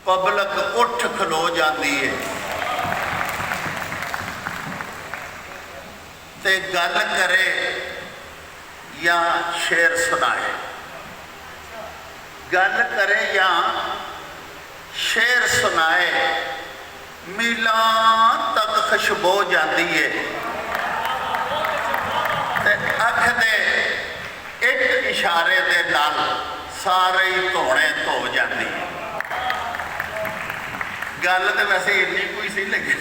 Public उठ खलो जाती है ते गल करे या शेर सुनाए, गल करे या शेर सुनाए, मीलां तक खुशबू जाती है ते अख दे एक इशारे दे नाल सारे ही धोने धो जाती है। गल तो वैसे इन्नी कोई सी लगी,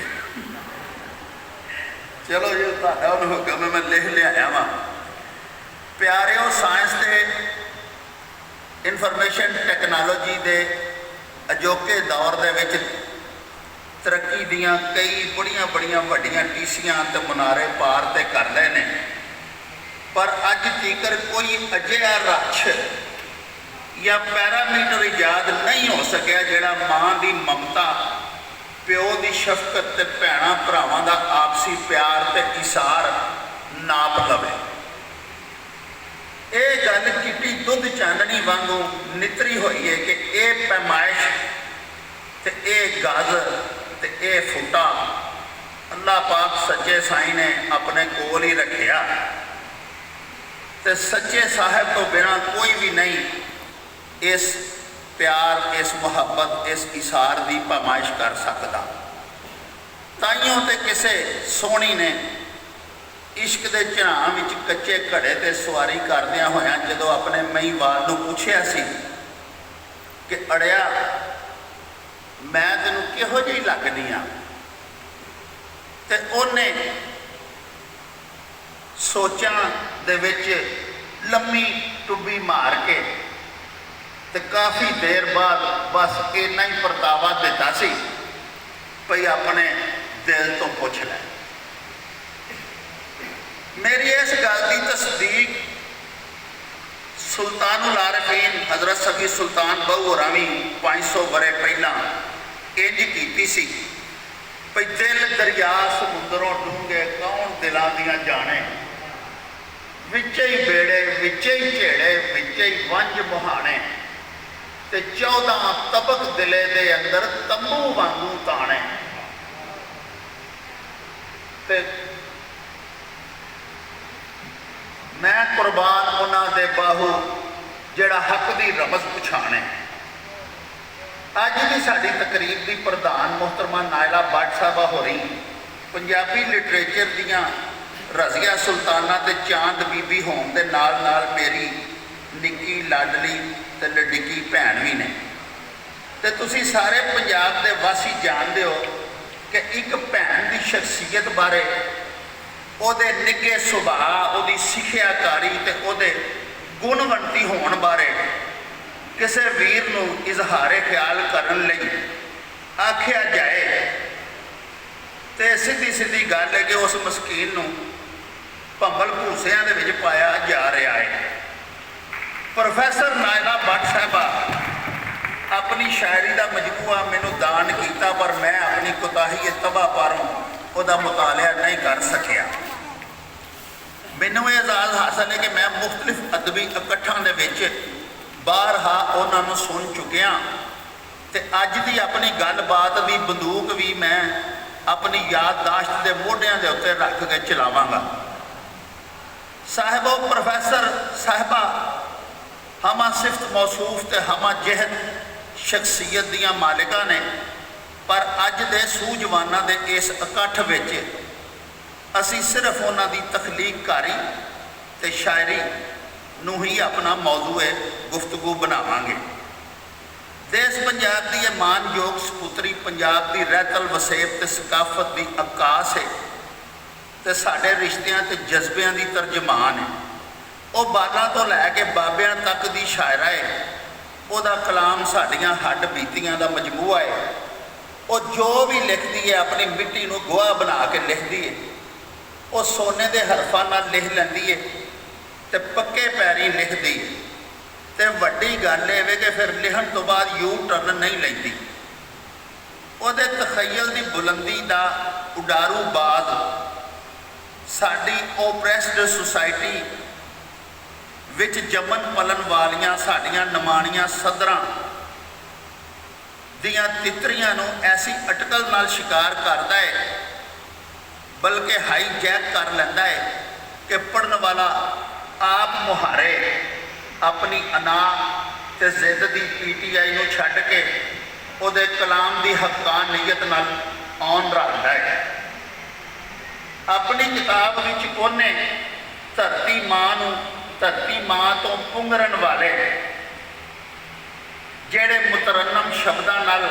चलो जी तुहाडा हुक्म मैं लिख लिया वा। प्यारिओ, साइंस के इनफॉर्मेशन टैक्नोलॉजी के अजोके दौर दे विच तरक्की दियां कई बड़ियां बड़ियां वड्डियां टीसियां ते मुनारे पार ते कर लए ने, पर अज तीकर कोई अजिहा रक्ष या पैरामीटर ईजाद नहीं हो सकिया जिहड़ा मां की ममता, प्यो की शफकत ते भैणां भरावां दा आपसी प्यार ते इसार नाप लवे। ये गल चिट्टी दुध चांदनी वांगू नितरी हुई है कि यह पैमाइश ते यह गज ते यह फुटा अल्लाह पाक सच्चे साईं ने अपने कोल ही रखिया ते सच्चे साहब तो बिना कोई भी नहीं इस प्यार, इस मुहब्बत, इस इसार की पैमाइश कर सकता। ताइयों ते किसे सोहनी ने इश्क के झनां विच कच्चे घड़े ते सवारी करदियां होयां जदों अपने महीवाल नूं पुछया सी कि अड़िया मैं तैनूं किहो जिही लगदी हां, ते उहने सोचां दे विच लम्मी टुब्बी मार के ते काफ़ी देर बाद बस इन्ना ही परतावा दिता सी भई अपने दिल तो पुछ लै। मेरी इस गल की तस्दीक सुल्तानुल आरफीन हज़रत सफ़ी सुल्तान बहू होरां भी 500 बरे पहला इंज कीती सी भई दिल दरिया समुद्रों डूंगे कौन दिलां दियां जाने, विचे ही बेड़े विचे ही झेड़े विचे ही वंज मुहाने, ते 14 तबक दिले दे अंदर तंबू वांगू ताने, ते मैं कुर्बान उन्हां दे बाहू जिहड़ा हक दी रमज पछाणे। अज की साडी तकरीब की प्रधान मोहतरमा नायला भट्ट साहबा होरी पंजाबी लिटरेचर दियां रज़िया सुल्ताना ते चांद बीबी होण दे नाल नाल मेरी निक्की लाडली ते लडिकी भैन भी ने, ते तुसी सारे पंजाब दे वासी जानदे हो कि एक भैन की शख्सियत बारे, उहदे निगे सुभाअ, उहदी सिखियाकारी ते उहदे गुणवंती होण बारे किसी वीर नूं इजहारे ख्याल करन लई आखिया जाए तो सीधी सीधी गल है कि उस मस्कीन नूं भंबल भूसियां दे विच पाया जा रहा है। प्रोफैसर नायला भट्ट साहबा अपनी शायरी का मजमूआ मैनू दान किया, पर मैं अपनी कोताही तबाह पारों उसका मुतालिया नहीं कर सकिया। मैनू एजाज़ हासिल है कि मैं मुख्तलिफ अदबी इकट्ठां दे विच बारहा उन्होंने सुन चुकिया, तो अज की अपनी गलबात की बंदूक भी मैं अपनी याददाश्त के मोढियां के उत्ते रख के चलावांगा। साहिबो, प्रोफैसर साहिबा हमा सिफत मौसूफ ते हमा जहद शख्सियत दियां मालिका ने, पर अज दे सूझवाना दे इस इकट्ठ विच असी सिर्फ उन्हां दी तखलीककारी ते शायरी नूं ही अपना मौजूए गुफ्तगू बनावांगे। देश पंजाब की यह मानयोग सपुत्री पंजाब की रहतल वसेब ते सकाफत की अक्कास है, तो साढ़े रिश्तियां ते जज्बियां की तर्जमान है। वह बालां तो लैके बाबियां तक की शायरा है, वह कलाम साड़ियां हड्ड बीतियां का मजमूआ है। वह जो भी लिखती है अपनी मिट्टी को गोहा बना के लिखती है, वह सोने के हरफां नाल लिख लैंदी है तो पक्के पैरी लिखती है। तो वड्डी गल है कि फिर लिखण तो बाद यू टर्न नहीं लेंदी। उहदे तखयल की बुलंदी का उडारू बाज साडी ओप्रैस्ड सोसाइटी विच जमन पलन वालियां साडियां नमाणियां सदरां ਦੀਆਂ ਤਿਤਰੀਆਂ ਨੂੰ ਐਸੀ ਅਟਕਲ ਨਾਲ ਸ਼ਿਕਾਰ ਕਰਦਾ ਹੈ, ਬਲਕਿ ਹਾਈਜੈਕ ਕਰ ਲੈਂਦਾ ਹੈ ਕਿ ਪੜ੍ਹਨ ਵਾਲਾ ਆਪ ਮੁਹਾਰੇ ਆਪਣੀ ਅਨਾ ਤੇ ਜ਼ਿੱਦ ਦੀ ਪੀਟੀਆਈ ਨੂੰ ਛੱਡ ਕੇ ਉਹਦੇ ਕਲਾਮ ਦੀ ਹੱਕਾਨੀਅਤ ਨਾਲ ਆਨ ਰੱਖਦਾ ਹੈ। ਆਪਣੀ ਕਿਤਾਬ ਵਿੱਚ ਉਹਨੇ ਧਰਤੀ ਮਾਂ ਤੋਂ ਪੁੰਗਰਨ ਵਾਲੇ ਜਿਹੜੇ ਮੁਤਰੰਨਮ ਸ਼ਬਦਾਂ ਨਾਲ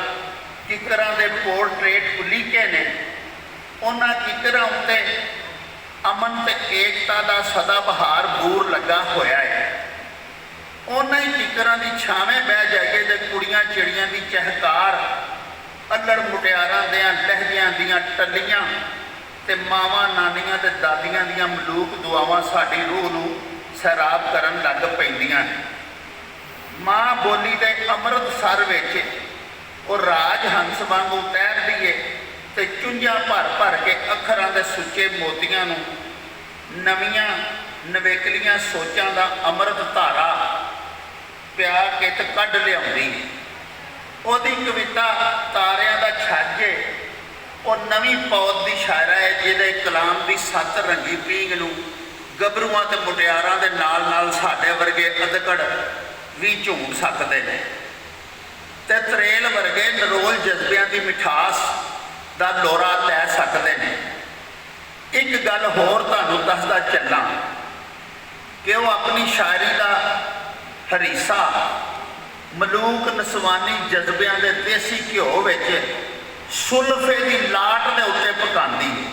ਕਿਕਰਾਂ ਦੇ ਪੋਰਟਰੇਟ ਉਲੀਕੇ ਨੇ, ਉਹਨਾਂ ਕਿਕਰਾਂ ਉੱਤੇ ਅਮਨ ਤੇ ਏਕਤਾ ਦਾ ਸਦਾ ਬਹਾਰ ਬੂਰ ਲੱਗਾ ਹੋਇਆ ਹੈ। ਉਹਨਾਂ ਹੀ ਕਿਕਰਾਂ ਦੀ ਛਾਵੇਂ ਬਹਿ ਜਾਈਏ ਤੇ ਕੁੜੀਆਂ ਚਿੜੀਆਂ ਦੀ ਚਹਿਕਾਰ, ਅੱਲੜ ਮੁਟਿਆਰਾਂ ਦੀਆਂ ਲਹਿਜਿਆਂ ਦੀਆਂ ਟੱਲੀਆਂ ਤੇ ਮਾਵਾਂ ਨਾਨੀਆਂ ਤੇ ਦਾਦੀਆਂ ਦੀਆਂ ਮਲੂਕ ਦੁਆਵਾਂ ਸਾਡੀ ਰੂਹ ਨੂੰ ਸੈਰਾਬ ਕਰਨ ਲੱਗ ਪੈਂਦੀਆਂ ਨੇ। ਮਾਂ ਬੋਲੀ ਦੇ ਅੰਮ੍ਰਿਤ ਸਰ ਵਿੱਚ ਉਹ ਰਾਜ ਹੰਸ ਵਾਂਗੂ ਤੈਰਦੀ ਏ ਤੇ ਚੁੰਝਾਂ ਭਰ ਭਰ ਕੇ ਅੱਖਰਾਂ ਦੇ ਸੁੱਚੇ ਮੋਤੀਆਂ ਨੂੰ ਨਵੀਆਂ ਨਵੇਕਲੀਆਂ ਸੋਚਾਂ ਦਾ ਅੰਮ੍ਰਿਤ ਧਾਰਾ ਪਿਆ ਕੇ ਤੇ ਕੱਢ ਲਿਆਉਂਦੀ। ਉਹਦੀ ਕਵਿਤਾ ਤਾਰਿਆਂ ਦਾ ਛੱਜ ਏ, ਉਹ ਨਵੀਂ ਪੌਦ ਦੀ ਸ਼ਾਇਰਾ ਹੈ ਜਿਹਦੇ ਕਲਾਮ ਦੀ ਸੱਤ ਰੰਗੀ ਪੀਂਘ ਨੂੰ ਗੱਭਰੂਆਂ ਤੇ ਮੁਟਿਆਰਾਂ ਦੇ ਨਾਲ ਨਾਲ ਸਾਡੇ ਵਰਗੇ ਅਧਕੜ ਵੀ ਝੂਮ ਸਕਦੇ ਨੇ ਤੇ ਤਰੇਲ ਵਰਗੇ ਨਰੋਲ ਜਜ਼ਬਿਆਂ ਦੀ ਮਿਠਾਸ ਦਾ ਲੋਰਾ ਲੈ ਸਕਦੇ ਨੇ। ਇੱਕ ਗੱਲ ਹੋਰ ਤੁਹਾਨੂੰ ਦੱਸਦਾ ਚੱਲਾਂ ਕਿ ਉਹ ਆਪਣੀ ਸ਼ਾਇਰੀ ਦਾ ਹਰੀਸਾ ਮਲੂਕ ਨਸਵਾਨੀ ਜਜ਼ਬਿਆਂ ਦੇ ਦੇਸੀ ਘਿਓ ਵਿੱਚ ਸੁਲਫੇ ਦੀ ਲਾਟ ਦੇ ਉੱਤੇ ਪਕਾਉਂਦੀ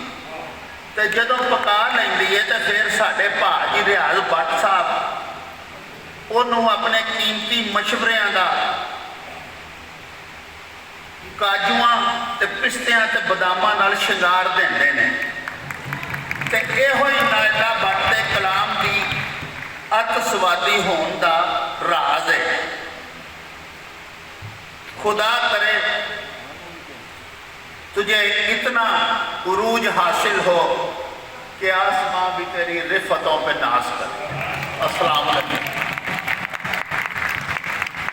ਤੇ ਜਦੋਂ ਪਕਾ ਲੈਂਦੀ ਹੈ ਤੇ ਫਿਰ ਸਾਡੇ ਭਾਜੀ ਰਿਆਜ਼ ਭੱਟ ਸਾਹਿਬ ਉਹਨੂੰ ਆਪਣੇ ਕੀਮਤੀ ਮਸ਼ਵਰਿਆਂ ਦਾ ਕਾਜੂਆਂ ਤੇ ਪਿਸਤਿਆਂ ਤੇ ਬਦਾਮਾਂ ਨਾਲ ਸ਼ਿੰਗਾਰ ਦਿੰਦੇ ਨੇ ਤੇ ਇਹੋ ਹੀ ਨਾਇਲਾ ਭੱਟ ਦੇ ਕਲਾਮ ਦੀ ਅਤਿਸਵਾਦੀ ਹੋਣ ਦਾ ਰਾਜ਼ ਹੈ। खुदा करे तुझे इतना उरूज हासिल हो कि आसमां भी तेरी रिफ़तों पे नाज करे। अस्सलाम वालेकुम।